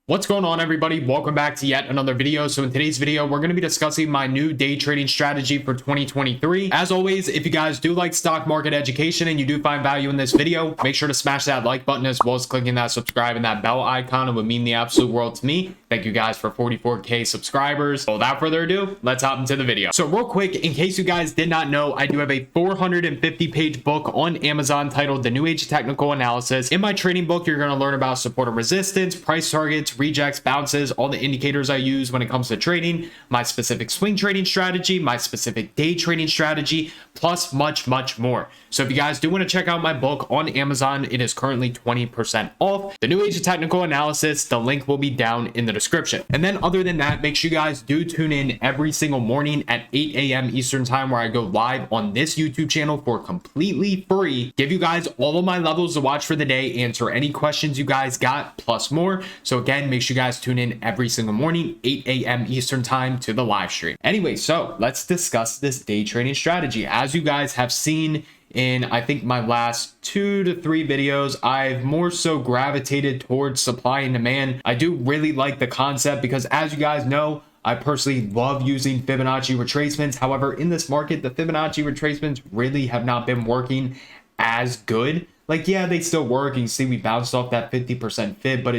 What's going on, everybody? Welcome back to yet another video. So in today's video, we're going to be discussing my new day trading strategy for 2023. As always, if you guys do like stock market education and you do find value in this video, make sure to smash that like button as well as clicking that subscribe and that bell icon. It would mean the absolute world to me. Thank you guys for 44K subscribers. So without further ado, let's hop into the video. So real quick, in case you guys did not know, I do have a 450-page book on Amazon titled The New Age Technical Analysis. In my trading book, you're going to learn about support and resistance, price targets, rejects, bounces, all the indicators I use when it comes to trading, my specific swing trading strategy, my specific day trading strategy, plus much more. So if you guys do want to check out my book on Amazon, it is currently 20% off. The New Age of Technical Analysis, the link will be down in the description. And then other than that, make sure you guys do tune in every single morning at 8 a.m. Eastern time, where I go live on this YouTube channel for completely free, give you guys all of my levels to watch for the day, answer any questions you guys got, plus more. So again, make sure you guys tune in every single morning, 8 a.m. Eastern time, to the live stream. Anyway, so let's discuss this day trading strategy. As you guys have seen in, I think, my last 2 to 3 videos, I've more so gravitated towards supply and demand. I do really like the concept because, as you guys know, I personally love using Fibonacci retracements. However, in this market, the Fibonacci retracements really have not been working as good. Like, yeah, they still work. You can see we bounced off that 50% fib, but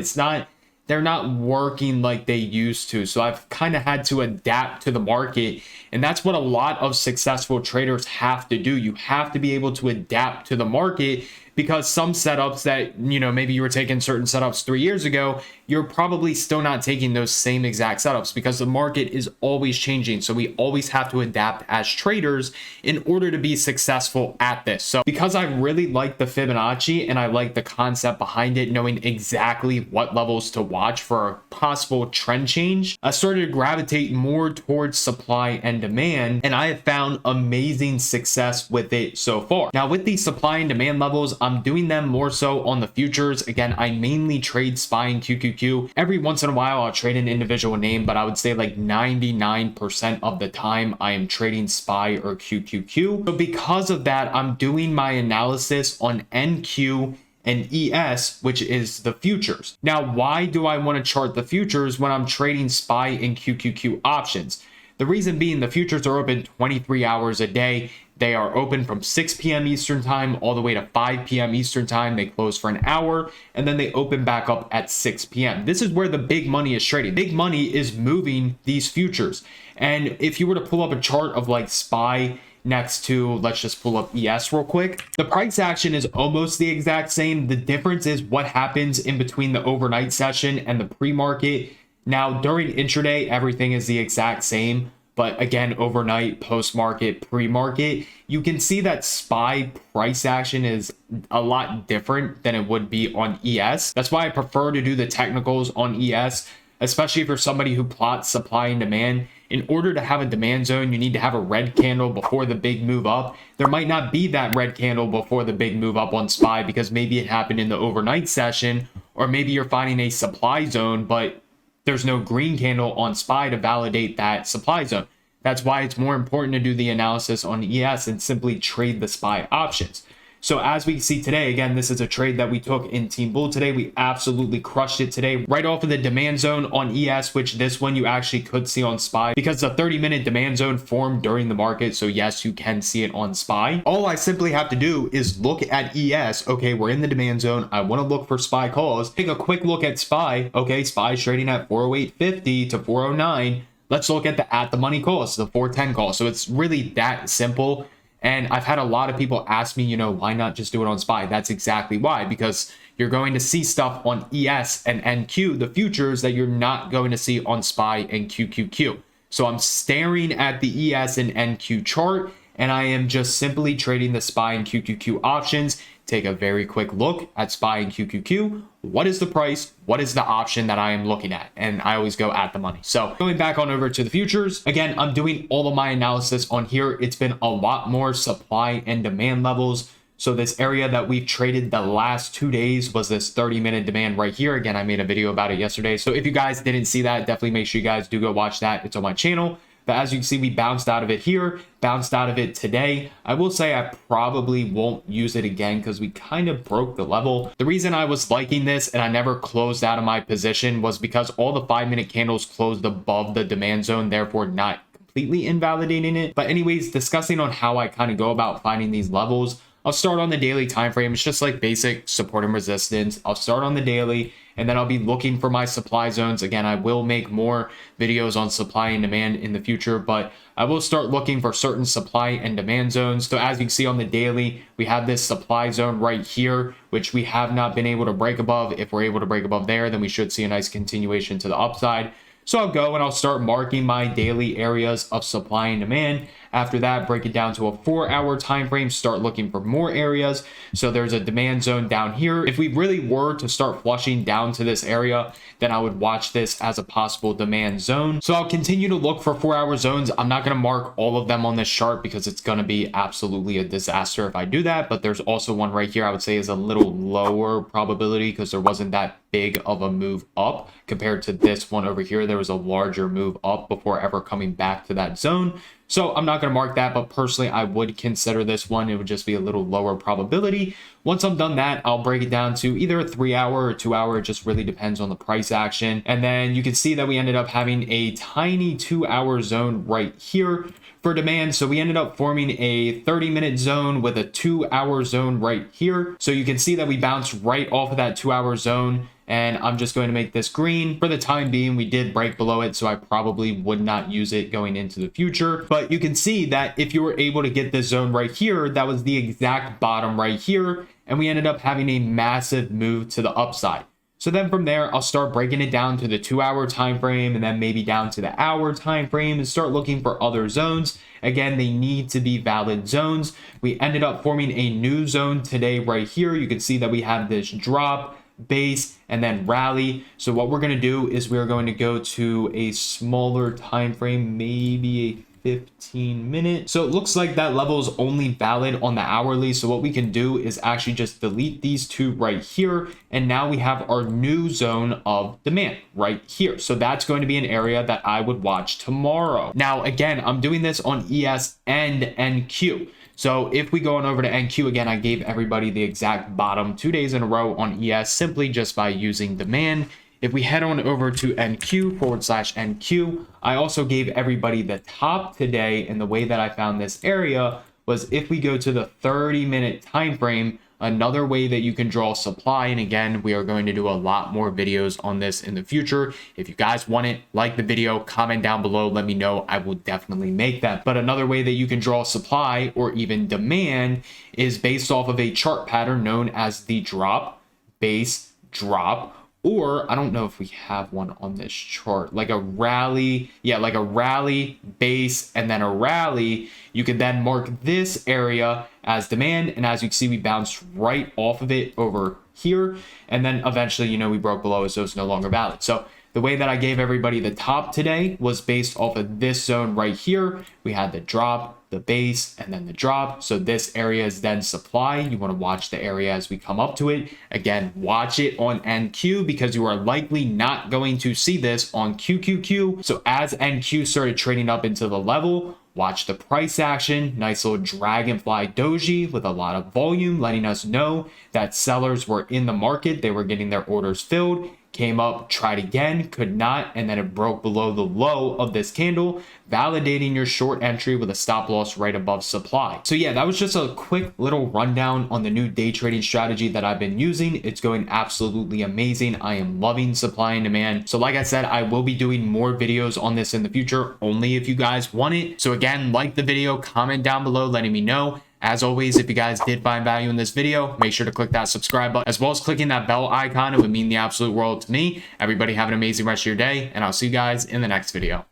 they're not working like they used to. So I've kind of had to adapt to the market. And that's what a lot of successful traders have to do. You have to be able to adapt to the market, because some setups that, maybe you were taking certain setups 3 years ago, you're probably still not taking those same exact setups because the market is always changing. So we always have to adapt as traders in order to be successful at this. So because I really like the Fibonacci and I like the concept behind it, knowing exactly what levels to watch for a possible trend change, I started to gravitate more towards supply and demand, and I have found amazing success with it so far. Now, with these supply and demand levels, I'm doing them more so on the futures. Again, I mainly trade SPY and QQQ. Every once in a while, I'll trade an individual name, but I would say like 99% of the time, I am trading SPY or QQQ. So because of that, I'm doing my analysis on NQ and ES, which is the futures. Now, why do I want to chart the futures when I'm trading SPY and QQQ options? The reason being, the futures are open 23 hours a day. They are open from 6 p.m. Eastern time all the way to 5 p.m. Eastern time. They close for an hour and then they open back up at 6 p.m. This is where the big money is trading. Big money is moving these futures. And if you were to pull up a chart of like SPY next to, let's just pull up ES real quick, the price action is almost the exact same. The difference is what happens in between the overnight session and the pre-market. Now, during intraday, everything is the exact same. But again, overnight, post-market, pre-market, you can see that SPY price action is a lot different than it would be on ES. That's why I prefer to do the technicals on ES, especially if you're somebody who plots supply and demand. In order to have a demand zone, you need to have a red candle before the big move up. There might not be that red candle before the big move up on SPY because maybe it happened in the overnight session, or maybe you're finding a supply zone, but there's no green candle on SPY to validate that supply zone. That's why it's more important to do the analysis on ES and simply trade the SPY options. So as we see today, again, this is a trade that we took in Team Bull today. We absolutely crushed it today, right off of the demand zone on ES, which this one you actually could see on SPY because the 30-minute demand zone formed during the market. So yes, you can see it on SPY. All I simply have to do is look at ES. Okay, we're in the demand zone. I want to look for SPY calls. Take a quick look at SPY. Okay, SPY is trading at 408.50 to 409. Let's look at the money calls, the 410 call. So it's really that simple. And I've had a lot of people ask me, why not just do it on SPY? That's exactly why, because you're going to see stuff on ES and NQ, the futures, that you're not going to see on SPY and QQQ. So I'm staring at the ES and NQ chart, and I am just simply trading the SPY and QQQ options. Take a very quick look at SPY and QQQ. What is the price? What is the option that I am looking at? And I always go at the money. So going back on over to the futures, again, I'm doing all of my analysis on here. It's been a lot more supply and demand levels. So this area that we've traded the last 2 days was this 30-minute demand right here. Again, I made a video about it yesterday. So if you guys didn't see that, definitely make sure you guys do go watch that. It's on my channel. But as you can see, we bounced out of it here, bounced out of it today. I will say I probably won't use it again because we kind of broke the level. The reason I was liking this and I never closed out of my position was because all the 5-minute candles closed above the demand zone, therefore not completely invalidating it. But anyways, discussing on how I kind of go about finding these levels, I'll start on the daily time frame. It's just like basic support and resistance. I'll start on the daily, and then I'll be looking for my supply zones. Again, I will make more videos on supply and demand in the future, but I will start looking for certain supply and demand zones. So as you can see on the daily, we have this supply zone right here, which we have not been able to break above. If we're able to break above there, then we should see a nice continuation to the upside. So I'll go and I'll start marking my daily areas of supply and demand. After that, break it down to a 4-hour time frame, start looking for more areas. So there's a demand zone down here. If we really were to start flushing down to this area, then I would watch this as a possible demand zone. So I'll continue to look for 4-hour zones. I'm not going to mark all of them on this chart because it's going to be absolutely a disaster if I do that. But there's also one right here I would say is a little lower probability because there wasn't that big of a move up compared to this one over here. There was a larger move up before ever coming back to that zone. So I'm not going to mark that, but personally, I would consider this one. It would just be a little lower probability. Once I'm done that, I'll break it down to either a 3-hour or 2-hour. It just really depends on the price action. And then you can see that we ended up having a tiny 2-hour zone right here for demand. So we ended up forming a 30-minute zone with a 2-hour zone right here. So you can see that we bounced right off of that 2-hour zone. And I'm just going to make this green. For the time being, we did break below it, so I probably would not use it going into the future. But you can see that if you were able to get this zone right here, that was the exact bottom right here. And we ended up having a massive move to the upside. So then from there, I'll start breaking it down to the 2-hour time frame and then maybe down to the hour time frame and start looking for other zones. Again, they need to be valid zones. We ended up forming a new zone today right here. You can see that we have this drop, base, and then rally. So what we're going to do is we're going to go to a smaller time frame, maybe a 15-minute. So it looks like that level is only valid on the hourly. So what we can do is actually just delete these two right here. And now we have our new zone of demand right here. So that's going to be an area that I would watch tomorrow. Now, again, I'm doing this on ES and NQ. So if we go on over to NQ, again, I gave everybody the exact bottom 2 days in a row on ES simply just by using demand. If we head on over to NQ/NQ, I also gave everybody the top today. And the way that I found this area was if we go to the 30-minute time frame, another way that you can draw supply. And again, we are going to do a lot more videos on this in the future. If you guys want it, like the video, comment down below, let me know. I will definitely make that. But another way that you can draw supply or even demand is based off of a chart pattern known as the drop, base, drop. Or I don't know if we have one on this chart, like a rally. Yeah, like a rally, base, and then a rally. You can then mark this area as demand. And as you can see, we bounced right off of it over here. And then eventually, you know, we broke below it, so it's no longer valid. So the way that I gave everybody the top today was based off of this zone right here. We had the drop, the base, and then the drop. So this area is then supply. You want to watch the area as we come up to it. Again, watch it on NQ because you are likely not going to see this on QQQ. So as NQ started trading up into the level, watch the price action. Nice little dragonfly doji with a lot of volume, letting us know that sellers were in the market. They were getting their orders filled. Came up, tried again, could not, and then it broke below the low of this candle, validating your short entry with a stop loss right above supply. So yeah, that was just a quick little rundown on the new day trading strategy that I've been using. It's going absolutely amazing. I am loving supply and demand. So like I said, I will be doing more videos on this in the future, only if you guys want it. So again, like the video, comment down below letting me know. As always, if you guys did find value in this video, make sure to click that subscribe button as well as clicking that bell icon. It would mean the absolute world to me. Everybody have an amazing rest of your day, and I'll see you guys in the next video.